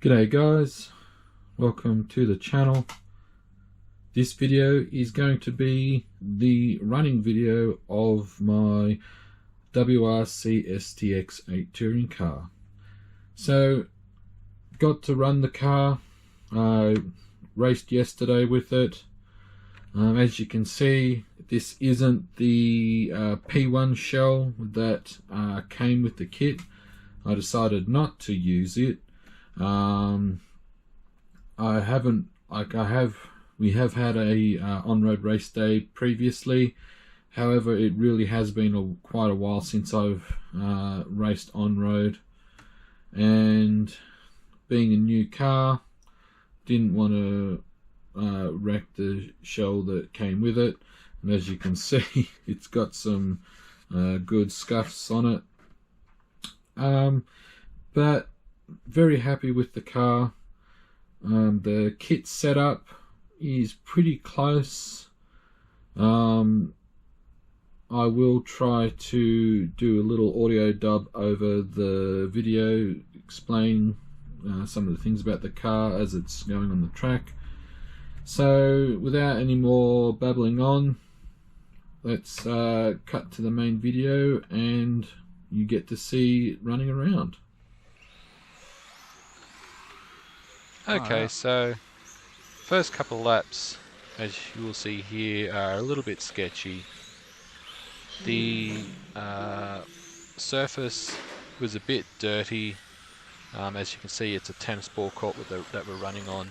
G'day guys, welcome to the channel. This video is going to be the running video of my WRC STX8 touring car. So, got to run the car. I raced yesterday with it. As you can see, this isn't the P1 shell that came with the kit. I decided not to use it. We have had a on-road race day previously. However, it really has been quite a while since I've raced on-road, and being a new car, didn't want to wreck the shell that came with it. And as you can see, it's got some good scuffs on it, but very happy with the car. The kit setup is pretty close. I will try to do a little audio dub over the video, explain some of the things about the car as it's going on the track. So without any more babbling on, let's cut to the main video and you get to see it running around. Okay, so first couple of laps, as you will see here, are a little bit sketchy. The surface was a bit dirty. As you can see, it's a tennis ball court that we're running on,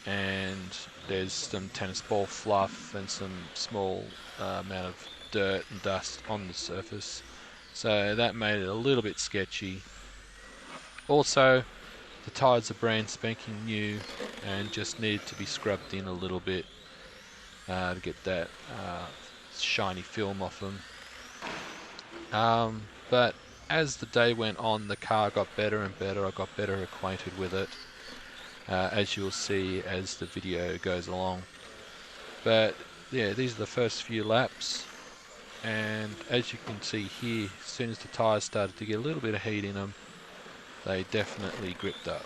and there's some tennis ball fluff and some small amount of dirt and dust on the surface, so that made it a little bit sketchy. Also, the tyres are brand spanking new and just needed to be scrubbed in a little bit to get that shiny film off them. But as the day went on, the car got better and better. I got better acquainted with it, as you'll see as the video goes along. But yeah, these are the first few laps, and as you can see here, as soon as the tyres started to get a little bit of heat in them, they definitely gripped up.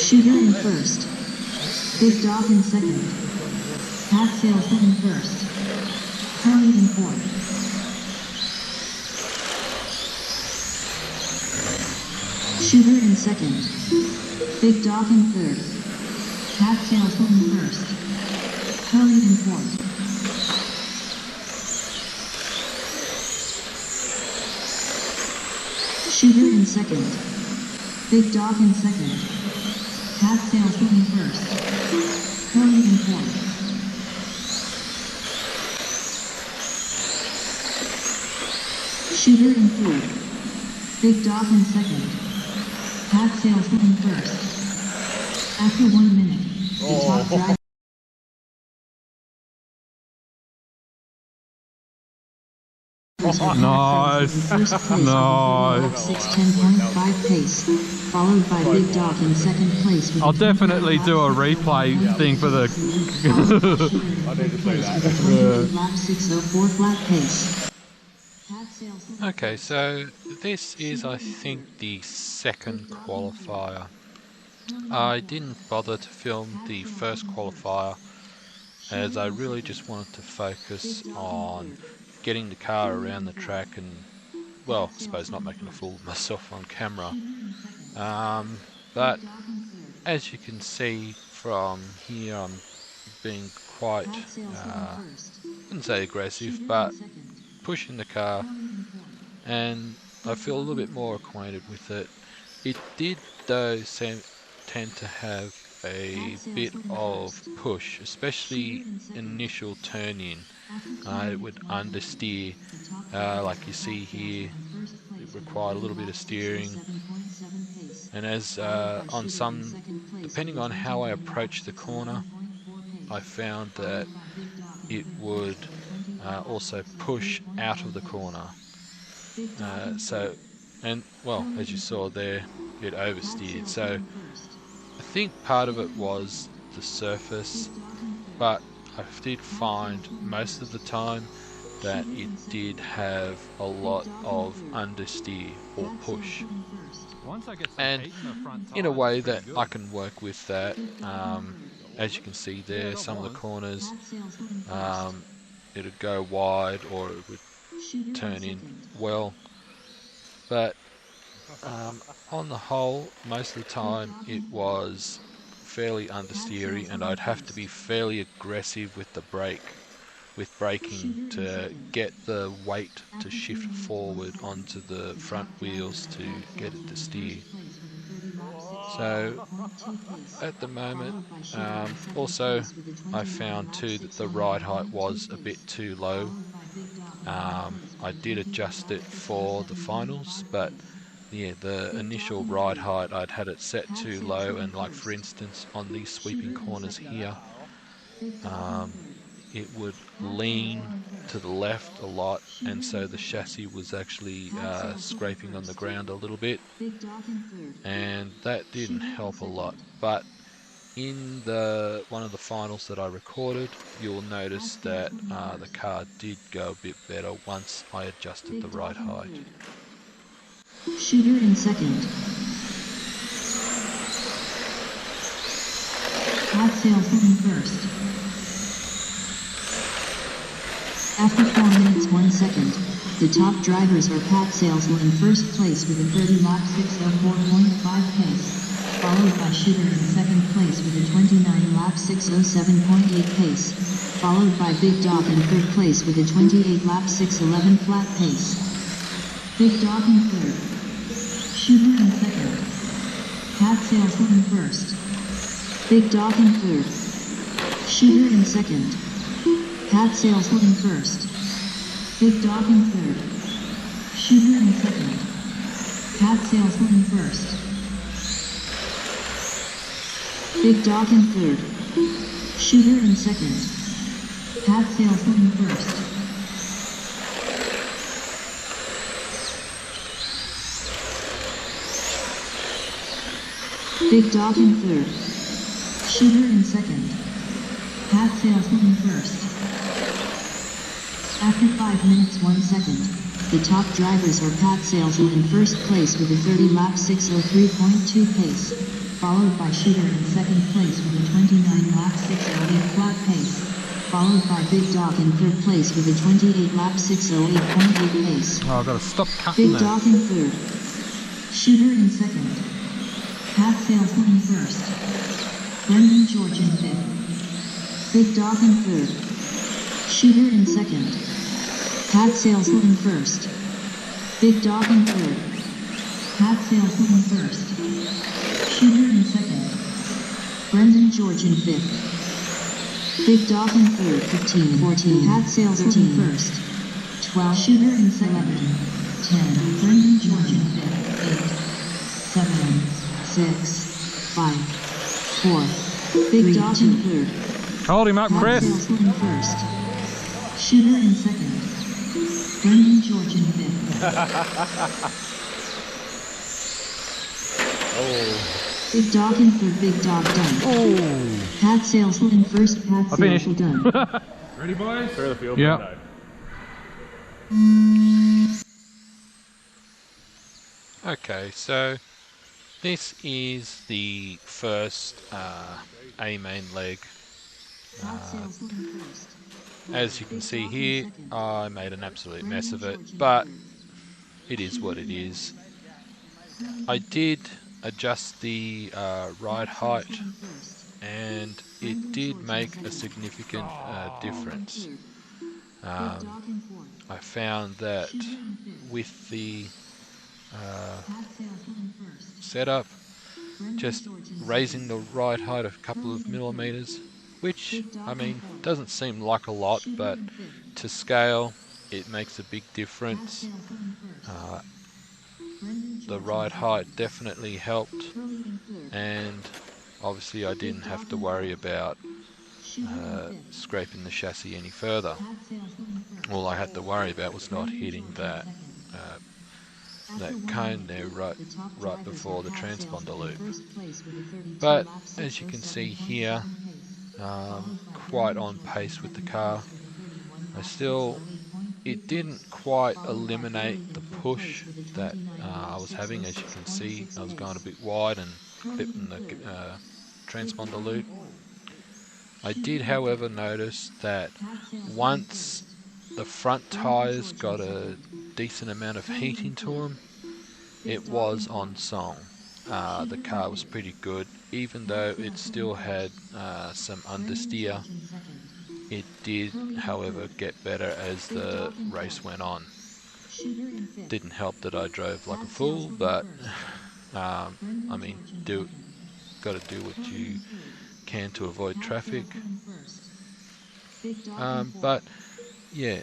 Shooter in first. Big Dog in second. Pat Sales in first. Harley in fourth. Shooter in second. Big Dog in third. Pat Sales in first. Harley in fourth. Shooter in second. Big Dog in second. Pat Sales in first. Harley in fourth. Shooter in fourth. Big Dog in second. Pat Sales in first. After 1 minute, the top driver. Nice, nice. 6:10.5 pace, followed by Big Dog in second place. I'll definitely do a replay thing for the. I need to say that. Lap 6:04 flat pace. Okay, so this is, I think, the second qualifier. I didn't bother to film the first qualifier, as I really just wanted to focus on getting the car around the track and, well, I suppose not making a fool of myself on camera. But as you can see from here, I'm being quite, I wouldn't say aggressive, but pushing the car, and I feel a little bit more acquainted with it. It did though tend to have a bit of push, especially initial turn in. It would understeer, like you see here. It required a little bit of steering, and as on some, depending on how I approach the corner, I found that it would also push out of the corner. Well, as you saw there, it oversteered. So I think part of it was the surface, but I did find most of the time that it did have a lot of understeer or push, and in a way that I can work with that. As you can see there, some of the corners, it would go wide or it would turn in well, but on the whole, most of the time it was fairly understeery, and I'd have to be fairly aggressive with the braking to get the weight to shift forward onto the front wheels to get it to steer. So at the moment, also I found too that the ride height was a bit too low. I did adjust it for the finals, but yeah, the initial ride height, I'd had it set too low, and like for instance on these sweeping corners here, it would lean to the left a lot, and so the chassis was actually scraping on the ground a little bit, and that didn't help a lot. But in one of the finals that I recorded, you'll notice that the car did go a bit better once I adjusted the ride height. Shooter in second. Hot Salesman in first. After 4 minutes 1 second, the top drivers are Pat Salesman in first place with a 30-lap 604.5 pace, followed by Shooter in second place with a 29-lap 607.8 pace, followed by Big Dog in third place with a 28-lap 611 flat pace. Big Dog in third. Shooter in second. Pat Salesman in first. Big Dog in third. Shooter in second. Pat Salesman in first. Big Dog in third. Shooter in second. Pat Salesman in first. Big Dog in third. Shooter in second. Pat Salesman in first. Big Dog in third. Shooter in second. Pat Salesman in first. After 5 minutes 1 second, the top drivers are Pat Salesman in first place with a 30-lap 603.2 pace, followed by Shooter in second place with a 29-lap 608 flat pace, followed by Big Dog in third place with a 28-lap 608.8 pace. Oh, I've got to stop cutting Big Dog in third. Shooter in second. Pat Salesman in first. Brendan George in fifth. Big Dog in third. Shooter in second. Pat Salesman in first. Big Dog in third. Pat Salesman in first. Shooter in second. Brendan George in fifth. Big Dog in third. 15, 14. Pat Salesman in first. 12. Shooter in second. 10. Brendan George in fifth. 8. 7. 6. 5. 4. Big Dog in third. Hold him up, Chris. Pat Salesman in first. Shooter in second. Brendan George in fifth. Big Dog in third. Big Dog done. Oh. Pat Salesman in first. Pat Salesman done. Ready, boys? Clear the field. Yeah. Okay, so this is the first A main leg. As you can see here, I made an absolute mess of it, but it is what it is. I did adjust the ride height, and it did make a significant difference. I found that with the setup, just raising the ride height a couple of millimeters, which, I mean, doesn't seem like a lot, but to scale, it makes a big difference. The ride height definitely helped, and obviously I didn't have to worry about scraping the chassis any further. All I had to worry about was not hitting that cone there right before the transponder loop. But as you can see here, quite on pace with the car. It didn't quite eliminate the push that I was having. As you can see, I was going a bit wide and clipping the transponder loop. I did, however, notice that once the front tyres got a decent amount of heat into them, it was on song. The car was pretty good, even though it still had some understeer. It did, however, get better as the race went on. Didn't help that I drove like a fool, but I mean, got to do what you can to avoid traffic. But yeah,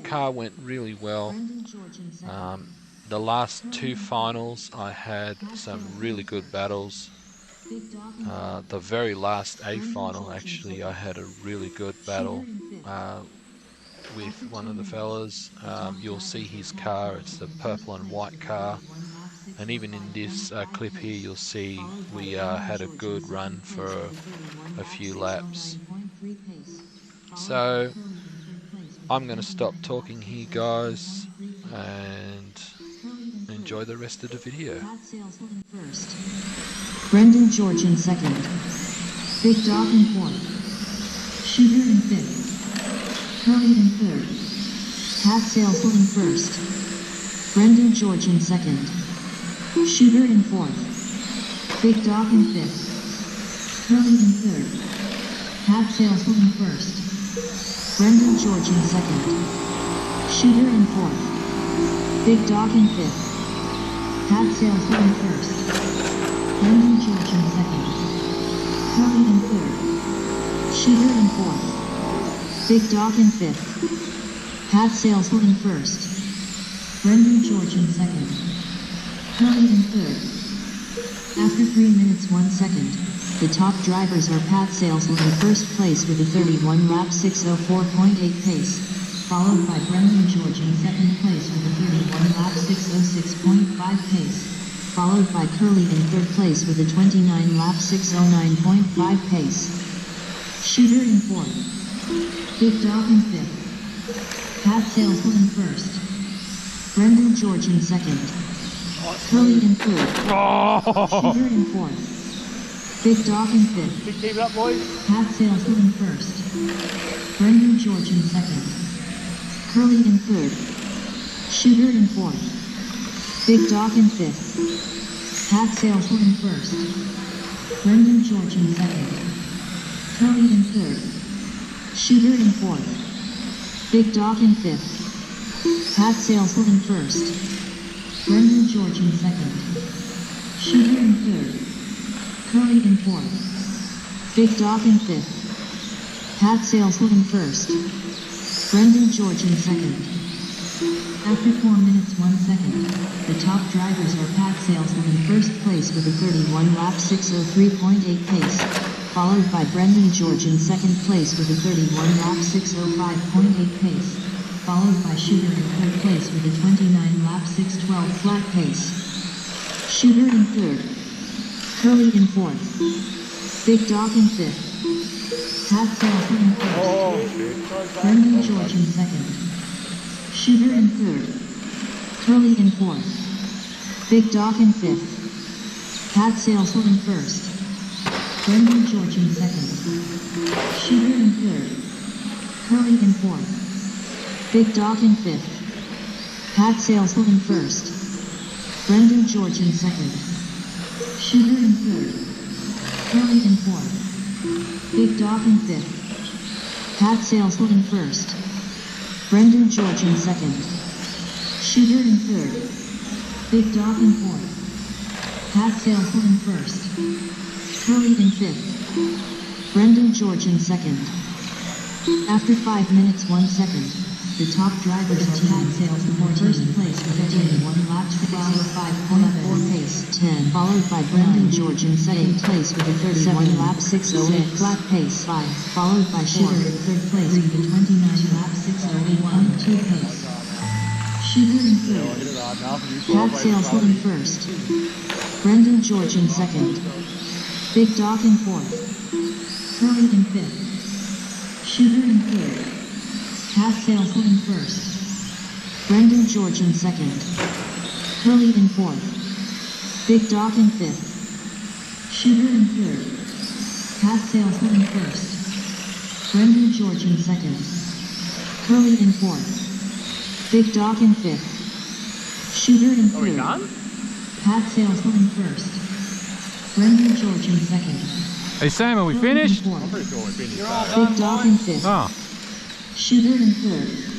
car went really well. The last two finals I had some really good battles. The very last A final, actually, I had a really good battle with one of the fellas. You'll see his car, it's the purple and white car, and even in this clip here you'll see we had a good run for a few laps. So I'm going to stop talking here, guys, and enjoy the rest of the video. Brendan George in second. Big Dog in fourth. Shooter in fifth. Curly in third. Pat Salesville in first. Brendan George in second. Shooter in fourth. Big Dog in fifth. Curly in third. Pat Salesville in first. Brendan George in second. Shooter in fourth. Big Dog in fifth. Pat Salesville in first. Brendan George in second. Curly in third. Shooter in fourth. Big Dog in fifth. Pat Salesville in first. Brendan George in second. Curly in third. After 3 minutes 1 second, the top drivers are Pat Salesville in first place with a 31 lap 6:04.8 pace, followed by Brendan George in second place with a 31 lap 6:06.5 pace, followed by Curly in third place with a 29 lap 6:09.5 pace. Shooter in fourth. Big Dog in fifth. Pat Salesville in first. Brendan George in second. Curly in third. Shooter in fourth. Big Dog in fifth. Keep it up, boys. Pat Salesville in first. Brendan George in second. Curly in third. Shooter in fourth. Big Dog in fifth. Pat Salesville in first. Brendan George in second. Curly in third. Shooter in fourth. Big Dog in fifth. Pat Salesville in first. Brendan George in second. Shooter in third. Curly in fourth. Big Dog in fifth. Pat Salesville in first. Brendan George in second. After 4 minutes 1 second, the top drivers are Pat Salesville in first place with a 31 lap 6:03.8 pace, followed by Brendan George in second place with a 31 lap 6:05.8 pace, followed by Shooter in third place with a 29 lap 6:12 flat pace. Shooter in third. Curly in fourth. Big Dog in fifth. Pat Salesville in first. Brendan George in second. Shooter in third. Curly in fourth. Big Dog in fifth. Pat Salesville in first. Brendan George in second. Shooter in third. Curly in fourth. Big Dog in fifth. Pat Salesville in first. Brendan George in second. Shooter in third. Curly in fourth. Big Dog in fifth. Pat Salesville in first. Brendan George in second. Shooter in third. Big Dog in fourth. Pat Salesman in first. Curly in fifth. Brendan George in second. After 5 minutes 1 second, the top drivers team Pat Salesman in first place with 1 lap 5.4 pace 10, followed by Brendan George in second place with a 37 lap 608 flat pace 5, followed by Shooter in third place with a 29 lap 608.2 pace. Shooter in third. Pat Salesman in first. Brendan George in second. Big Dog in fourth. Curly in fifth. Shooter in third. Pat Salesman in first. Brendan George in second. Curly in fourth. Big Dog in fifth. Shooter in third. Pat Salesman in first. Brendan George in second. Curly in fourth. Big Dog in fifth. Shooter in third. Are we done? Pat Salesman in first. Brendan George in second. Hey Sam, are we Curly in finished? fourth. I'm pretty sure we're finished. Big Dog in fifth. Oh. Shooter in third.